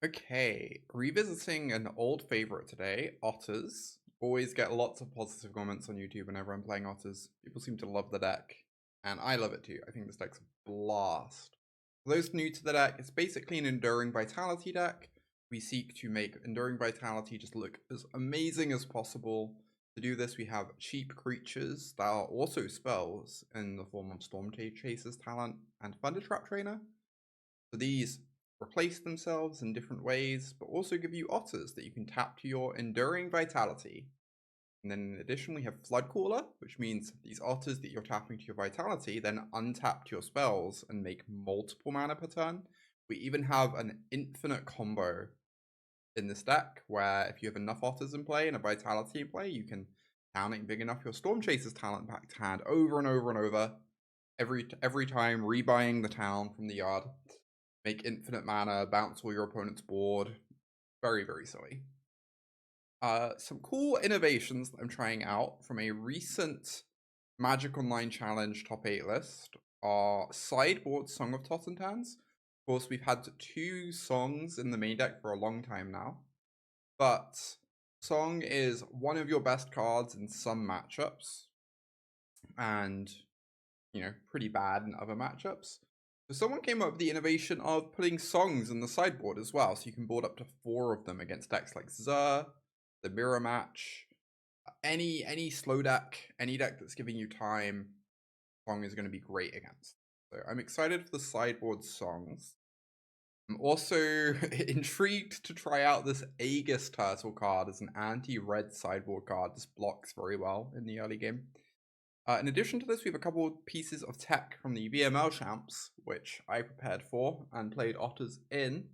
Okay, revisiting an old favorite today, Otters. Always get lots of positive comments on YouTube whenever I'm playing Otters. People seem to love the deck, and I love it too. I think this deck's a blast. For those new to the deck, it's basically an Enduring Vitality deck. We seek to make Enduring Vitality just look as amazing as possible. To do this, we have cheap creatures that are also spells in the form of Stormchaser's talent and Thundertrap Trainer. So these replace themselves in different ways, but also give you Otters that you can tap to your Enduring Vitality. And then in addition, we have Floodcaller, which means these Otters that you're tapping to your Vitality then untap to your spells and make multiple mana per turn. We even have an infinite combo in this deck, where if you have enough Otters in play and a Vitality in play, you can town it big enough your Stormchaser's talent back to hand over and over and over, every time rebuying the town from the yard. Make infinite mana, bounce all your opponent's board. Very, very silly. Some cool innovations that I'm trying out from a recent Magic Online Challenge top 8 list are Sideboard Song of Totentanz. Of course, we've had 2 songs in the main deck for a long time now, but Song is one of your best cards in some matchups, and, you know, pretty bad in other matchups. So someone came up with the innovation of putting songs in the sideboard as well, so you can board up to 4 of them against decks like Zur, the Mirror Match, any slow deck, any deck that's giving you time, Song is going to be great against. So I'm excited for the sideboard songs. I'm also intrigued to try out this Aegis Turtle card as an anti-red sideboard card. This blocks very well in the early game. In addition to this, we have a couple of pieces of tech from the VML champs, which I prepared for and played Otters in.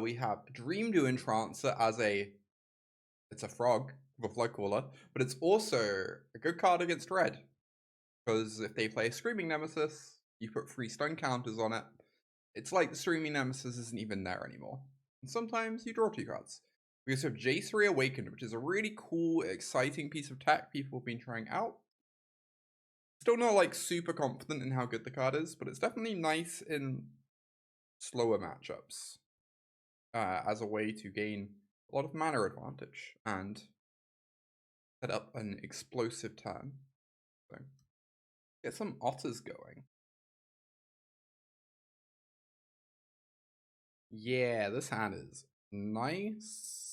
We have Dreamdew Entrancer as it's a frog with a Floodcaller, but it's also a good card against red, because if they play a Screaming Nemesis, you put 3 stun counters on it. It's like the Screaming Nemesis isn't even there anymore. And sometimes you draw 2 cards. We also have Jace Reawakened, which is a really cool, exciting piece of tech people have been trying out. Still not like super confident in how good the card is, but it's definitely nice in slower matchups as a way to gain a lot of mana advantage and set up an explosive turn. So get some Otters going. Yeah, this hand is nice.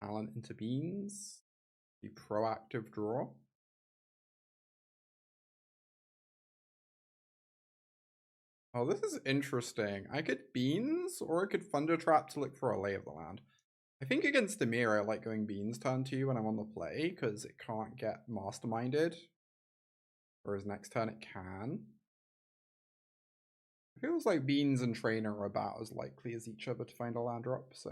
Talent intervenes. The proactive draw. Oh, this is interesting. I could Beans, or I could Thundertrap to look for a Lay of the Land. I think against Demir, I like going Beans turn 2 when I'm on the play, because it can't get Masterminded. Whereas next turn it can. It feels like Beans and Trainer are about as likely as each other to find a land drop, so.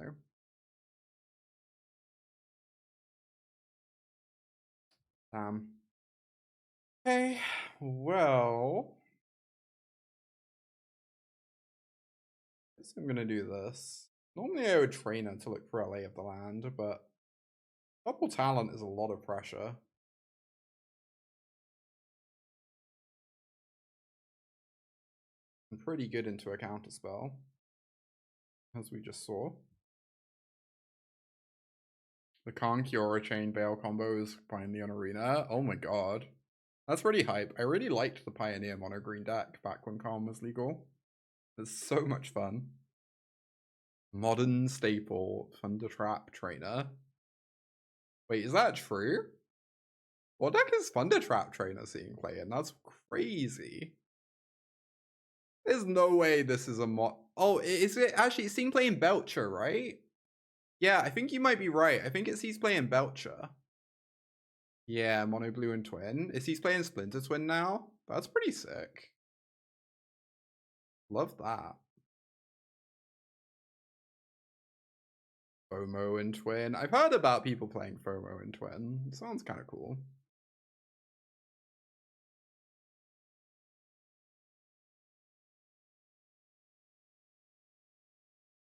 Okay, well. I guess I'm gonna do this. Normally I would Trainer to look for a Lay of the Land, but double talent is a lot of pressure. And pretty good into a counterspell, as we just saw. The Conkyora Chain Veil combo is finally on Arena. Oh my god. That's pretty hype. I really liked the Pioneer mono green deck back when Calm was legal. It's so much fun. Modern staple Thundertrap Trainer. Wait, is that true? What deck is Thundertrap Trainer seeing play in? That's crazy. There's no way this is a mod. Oh, is it actually? It's seen playing Belcher, right? Yeah, I think you might be right. I think it's he's playing Belcher. Yeah, Mono Blue and Twin. Is he playing Splinter Twin now? That's pretty sick. Love that. FOMO and Twin. I've heard about people playing FOMO and Twin. It sounds kind of cool.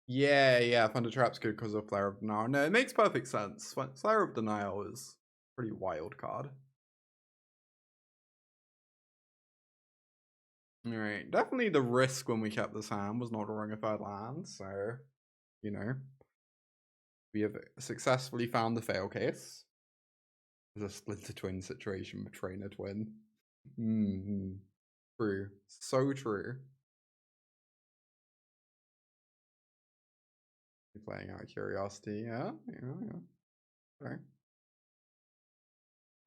Yeah, Thundertrap's good because of Flare of Denial. No, it makes perfect sense. Flare of Denial is a pretty wild card. Alright, definitely the risk when we kept this hand was not drawing a third land, so, you know. We have successfully found the fail case. There's a Splinter Twin situation with Trainer Twin. True. So true. You're playing out of curiosity, yeah. Okay.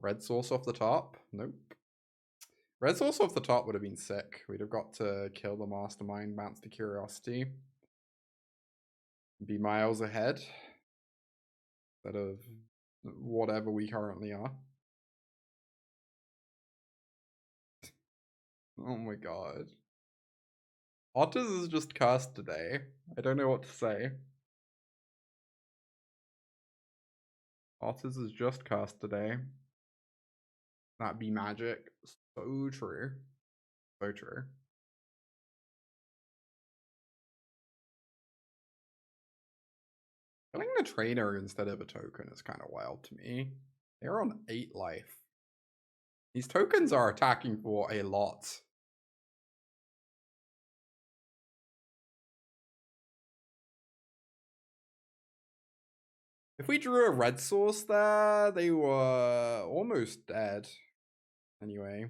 Red source off the top? Nope. Red source off the top would have been sick. We'd have got to kill the Mastermind, bounce the curiosity. Be miles ahead. Instead of whatever we currently are. Oh my god. Otters is just cursed today. I don't know what to say. Otters is just cursed today. That'd be magic. So true. So true. Killing the trainer instead of a token is kind of wild to me. They're on 8 life. These tokens are attacking for a lot. If we drew a red source there, they were almost dead. Anyway.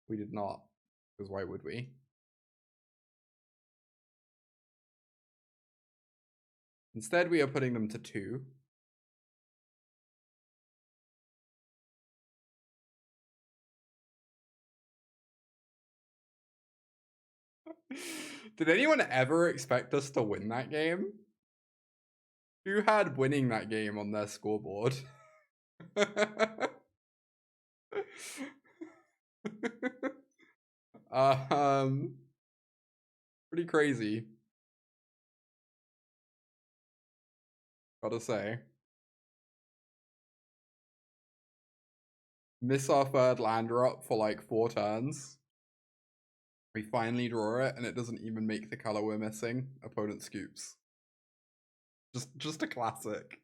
We did not. Because why would we? Instead, we are putting them to 2. Did anyone ever expect us to win that game? Who had winning that game on their scoreboard? Pretty crazy. Gotta say. Miss our third land drop for like 4 turns. We finally draw it and it doesn't even make the color we're missing. Opponent scoops. Just a classic.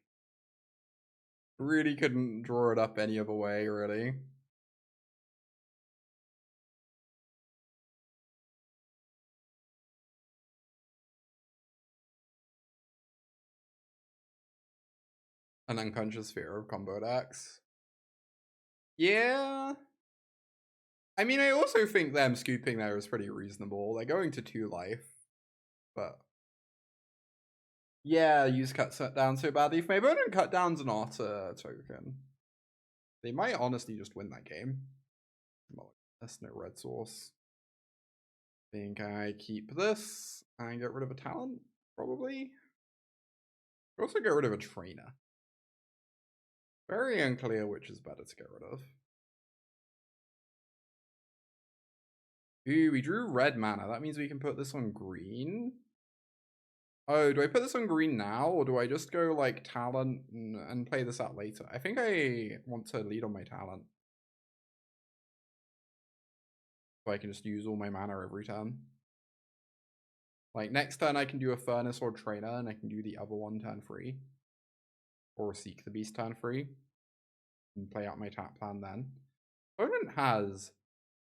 Really couldn't draw it up any other way, really. An unconscious fear of combo decks. Yeah. I mean, I also think them scooping there is pretty reasonable. They're going to 2 life. But yeah, use cut down so badly. If my opponent cut down's an otter token, they might honestly just win that game. That's no red source. Think I keep this and get rid of a talent, probably. Also get rid of a trainer. Very unclear which is better to get rid of. Ooh, we drew red mana. That means we can put this on green. Oh, do I put this on green now, or do I just go like talent and play this out later? I think I want to lead on my talent. So I can just use all my mana every turn. Like next turn I can do a Furnace or Trainer, and I can do the other one turn free. Or Seek the Beast turn free. And play out my tap plan then. Opponent has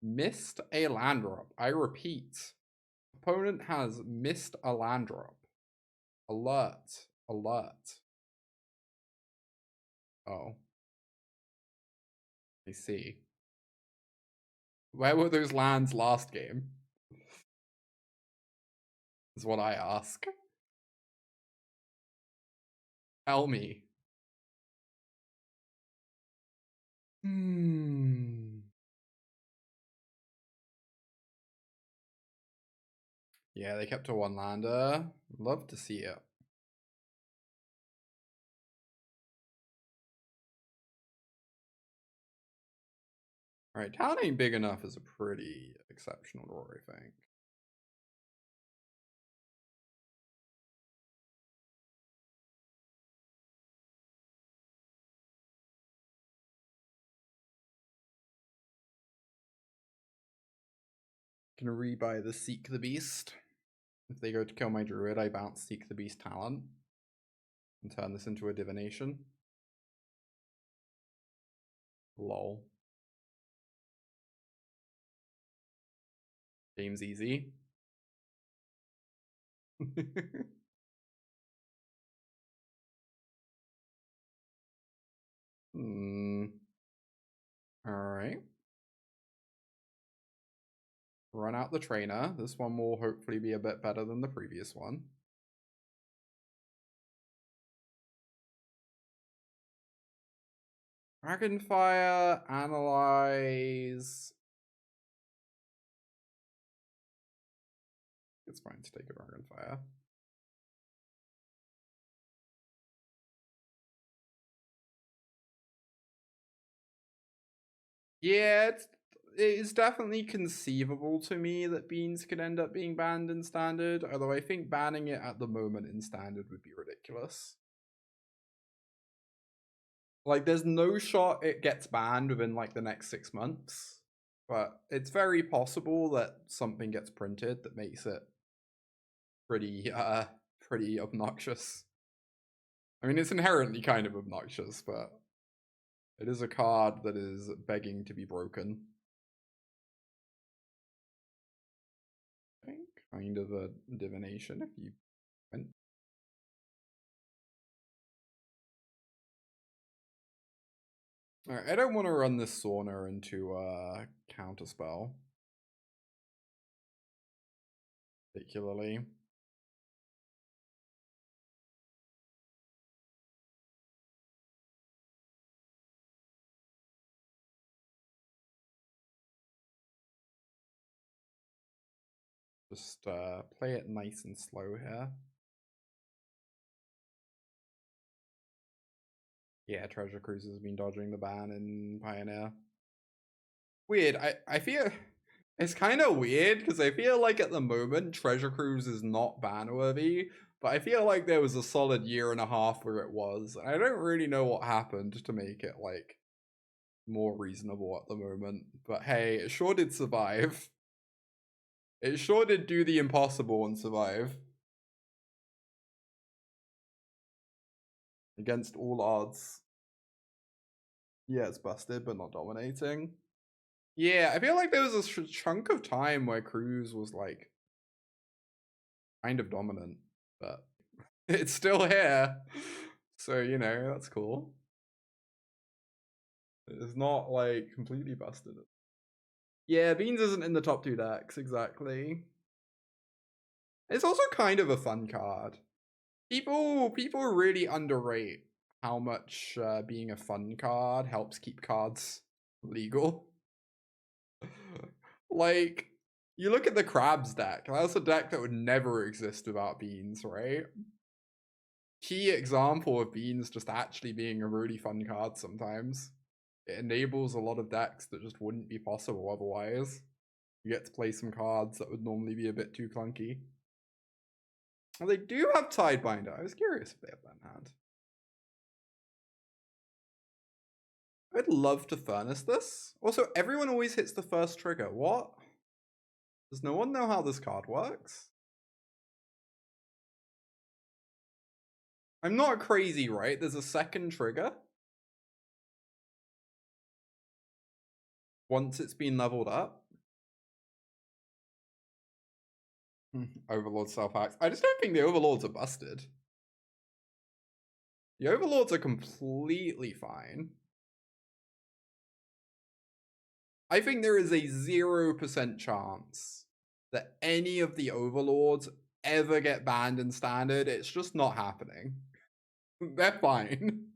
missed a land drop. I repeat. Opponent has missed a land drop. Alert. Alert. Oh. I see. Where were those lands last game? Is what I ask. Tell me. Yeah, they kept a 1-lander. Love to see it. Alright, talent ain't big enough is a pretty exceptional draw, I think. Can rebuy the Seek the Beast. If they go to kill my druid, I bounce Seek the Beast talent. And turn this into a divination. Lol. Game's easy. Alright. Run out the trainer. This one will hopefully be a bit better than the previous one. Dragonfire, Analyze. It's fine to take a Dragonfire. Yeah, it is definitely conceivable to me that beans could end up being banned in standard, although I think banning it at the moment in standard would be ridiculous. Like, there's no shot it gets banned within like the next 6 months, but it's very possible that something gets printed that makes it pretty obnoxious. I mean, it's inherently kind of obnoxious, but it is a card that is begging to be broken. I think kind of a divination if you went. Alright, I don't want to run this Sauna into counterspell. Particularly. Just play it nice and slow here. Yeah, Treasure Cruise has been dodging the ban in Pioneer. Weird. I feel it's kind of weird because I feel like at the moment Treasure Cruise is not ban worthy, but I feel like there was a solid 1.5 years where it was. And I don't really know what happened to make it like more reasonable at the moment. But hey, it sure did survive. It sure did do the impossible and survive. Against all odds. Yeah, it's busted, but not dominating. Yeah, I feel like there was a chunk of time where Cruise was like kind of dominant, but it's still here. So, you know, that's cool. It's not like completely busted. Yeah, Beans isn't in the top 2 decks, exactly. It's also kind of a fun card. People really underrate how much being a fun card helps keep cards legal. Like, you look at the Crabs deck, that's a deck that would never exist without Beans, right? Key example of Beans just actually being a really fun card sometimes. It enables a lot of decks that just wouldn't be possible otherwise. You get to play some cards that would normally be a bit too clunky. Well, they do have Tidebinder. I was curious if they have that in hand. I'd love to furnace this. Also, everyone always hits the first trigger. What? Does no one know how this card works? I'm not crazy, right? There's a second trigger. Once it's been leveled up. Overlord self-hacks. I just don't think the Overlords are busted. The Overlords are completely fine. I think there is a 0% chance that any of the Overlords ever get banned in standard. It's just not happening. They're fine.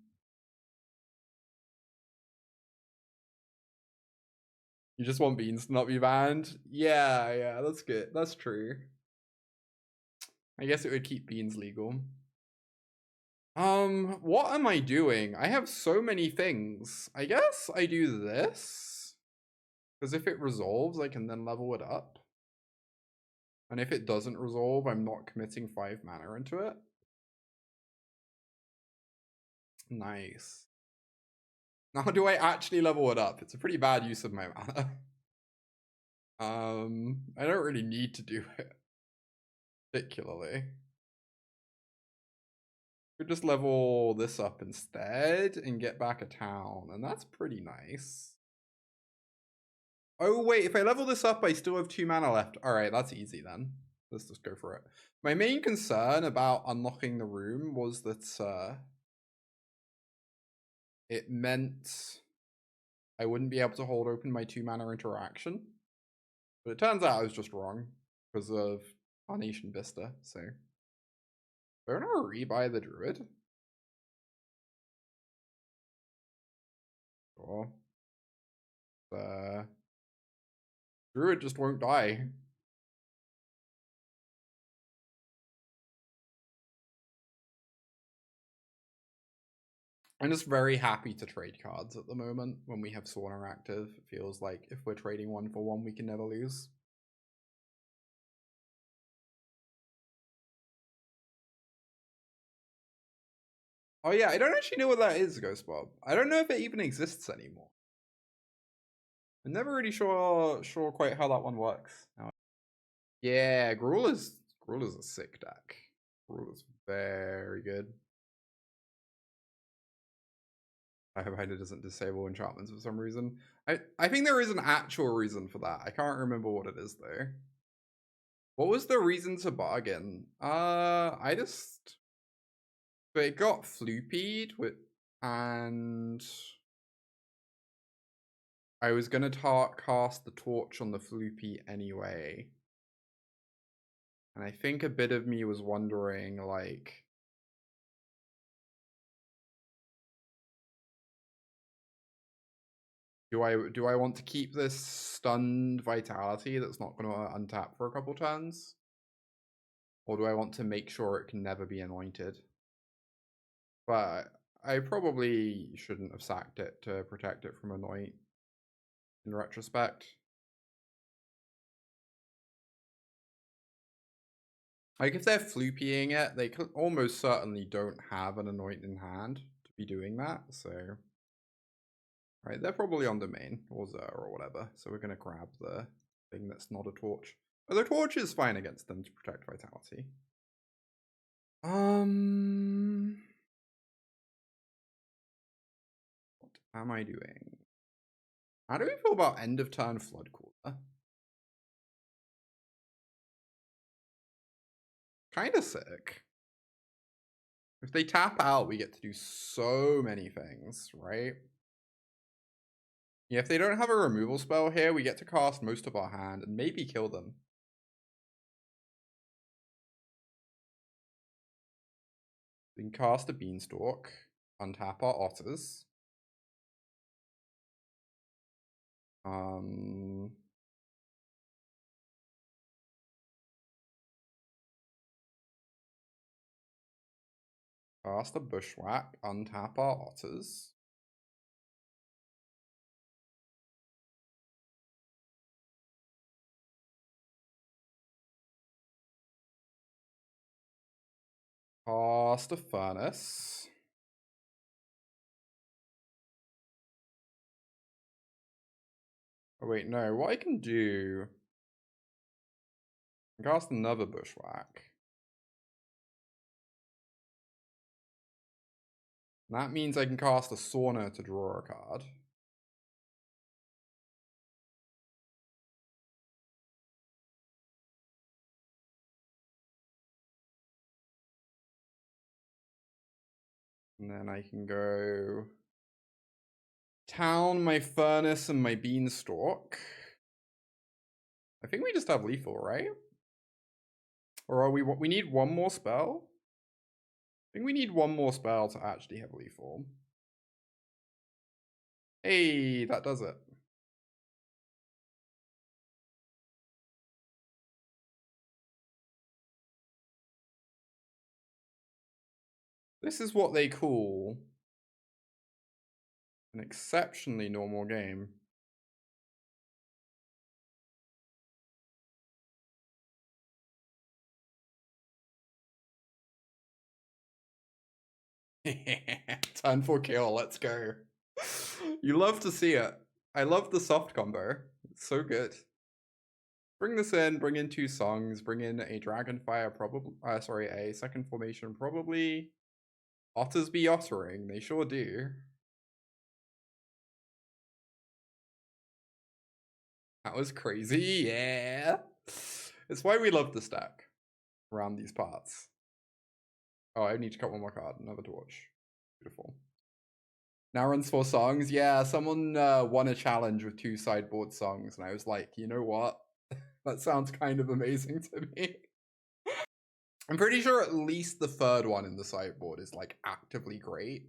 You just want Beans to not be banned? Yeah, that's good. That's true. I guess it would keep Beans legal. What am I doing? I have so many things. I guess I do this. Because if it resolves, I can then level it up. And if it doesn't resolve, I'm not committing 5 mana into it. Nice. Now do I actually level it up? It's a pretty bad use of my mana. I don't really need to do it. Particularly. Could just level this up instead and get back a town, and that's pretty nice. Oh wait, if I level this up, I still have 2 mana left. Alright, that's easy then. Let's just go for it. My main concern about unlocking the room was that it meant I wouldn't be able to hold open my 2 mana interaction. But it turns out I was just wrong because of Tarnation Vista, so. Don't I rebuy the Druid? Sure. The Druid just won't die. I'm just very happy to trade cards at the moment when we have Sauna active. It feels like if we're trading 1 for 1, we can never lose. Oh yeah, I don't actually know what that is, Ghost Bob. I don't know if it even exists anymore. I'm never really sure quite how that one works. Yeah, Gruul is a sick deck. Gruul is very good. I hope it doesn't disable enchantments for some reason. I think there is an actual reason for that. I can't remember what it is though. What was the reason to bargain? I just... But it got floopied with... And... I was gonna cast the torch on the floopy anyway. And I think a bit of me was wondering, like... Do I want to keep this stunned vitality that's not going to untap for a couple turns? Or do I want to make sure it can never be anointed? But I probably shouldn't have sacked it to protect it from anoint in retrospect. Like if they're floopying it, they almost certainly don't have an anoint in hand to be doing that, so... Right, they're probably on domain or Zer or whatever, so we're going to grab the thing that's not a torch. But the torch is fine against them to protect vitality. What am I doing? How do we feel about end of turn Floodcaller? Kind of sick. If they tap out, we get to do so many things, right? Yeah, if they don't have a removal spell here, we get to cast most of our hand and maybe kill them. We can cast a Beanstalk, untap our Otters. Cast a Bushwhack, untap our Otters. Cast a Furnace. Oh wait, no, what I can do... I can cast another Bushwhack. And that means I can cast a Sauna to draw a card. And then I can go... Town my Furnace and my Beanstalk. I think we just have lethal, right? Or are we need one more spell? I think we need one more spell to actually have lethal. Hey, that does it. This is what they call an exceptionally normal game. Turn for kill, let's go. You love to see it. I love the soft combo. It's so good. Bring this in, bring in 2 songs, bring in a Dragonfire, probably, sorry, a second formation, probably. Otters be ottering, they sure do. That was crazy, yeah. It's why we love this deck around these parts. Oh, I need to cut one more card. Another torch. Beautiful. Now runs 4 songs. Yeah, someone won a challenge with 2 sideboard songs, and I was like, you know what? That sounds kind of amazing to me. I'm pretty sure at least the 3rd one in the sideboard is like actively great.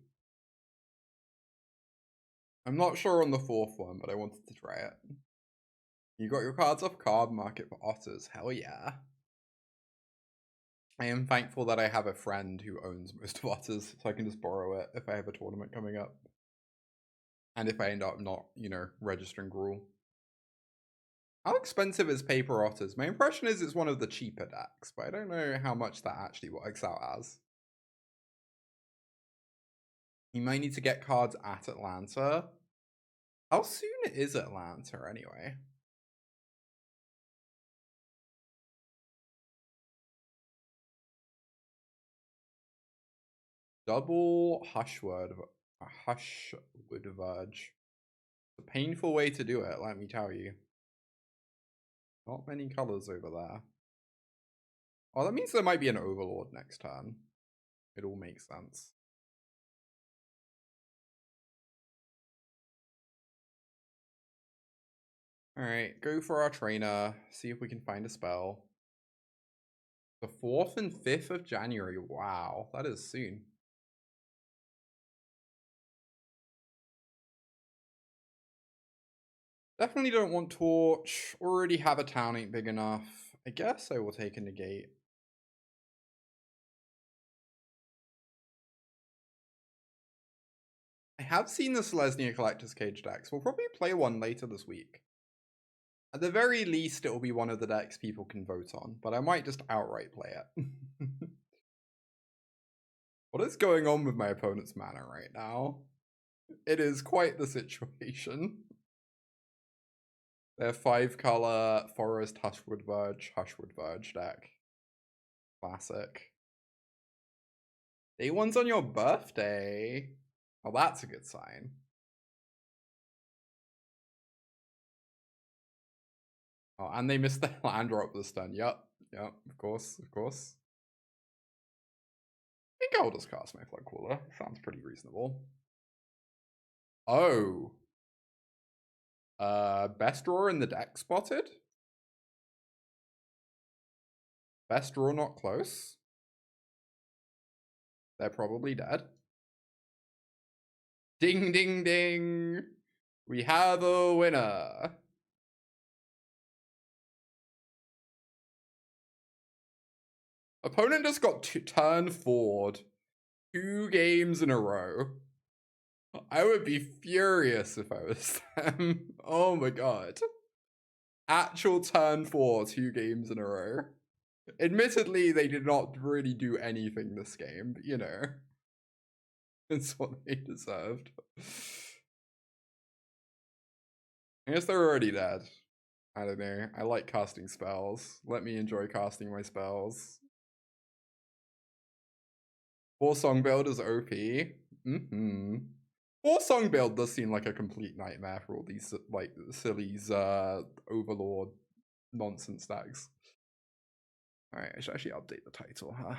I'm not sure on the 4th one, but I wanted to try it. You got your cards off card market for Otters. Hell yeah. I am thankful that I have a friend who owns most of Otters, so I can just borrow it if I have a tournament coming up. And if I end up not, you know, registering Gruul. How expensive is Paper Otters? My impression is it's one of the cheaper decks, but I don't know how much that actually works out as. You might need to get cards at Atlanta. How soon is Atlanta anyway? Double Hushwood Verge. It's a painful way to do it, let me tell you. Not many colors over there. Oh, that means there might be an Overlord next turn. It all makes sense. Alright, go for our trainer. See if we can find a spell. The 4th and 5th of January. Wow, that is soon. Definitely don't want Torch. Already have a town, ain't big enough. I guess I will take a Negate. I have seen the Selesnya Collector's Cage decks. We'll probably play one later this week. At the very least, it will be one of the decks people can vote on, but I might just outright play it. What is going on with my opponent's mana right now? It is quite the situation. Their 5-color Forest Hushwood Verge deck. Classic. Day 1's on your birthday. Oh, that's a good sign. Oh, and they missed their land drop this turn. Yep, of course. I think I'll just cast my Floodcaller. Sounds pretty reasonable. Oh. Best draw in the deck spotted? Best draw not close. They're probably dead. Ding, ding, ding. We have a winner. Opponent just got turn forward 2 games in a row. I would be furious if I was them. Oh my god. Actual turn 4 2 games in a row. Admittedly, they did not really do anything this game, but you know. It's what they deserved. I guess they're already dead. I don't know. I like casting spells. Let me enjoy casting my spells. 4-song build is OP. 4-song build does seem like a complete nightmare for all these like silly Overlord nonsense decks. Alright, I should actually update the title, huh?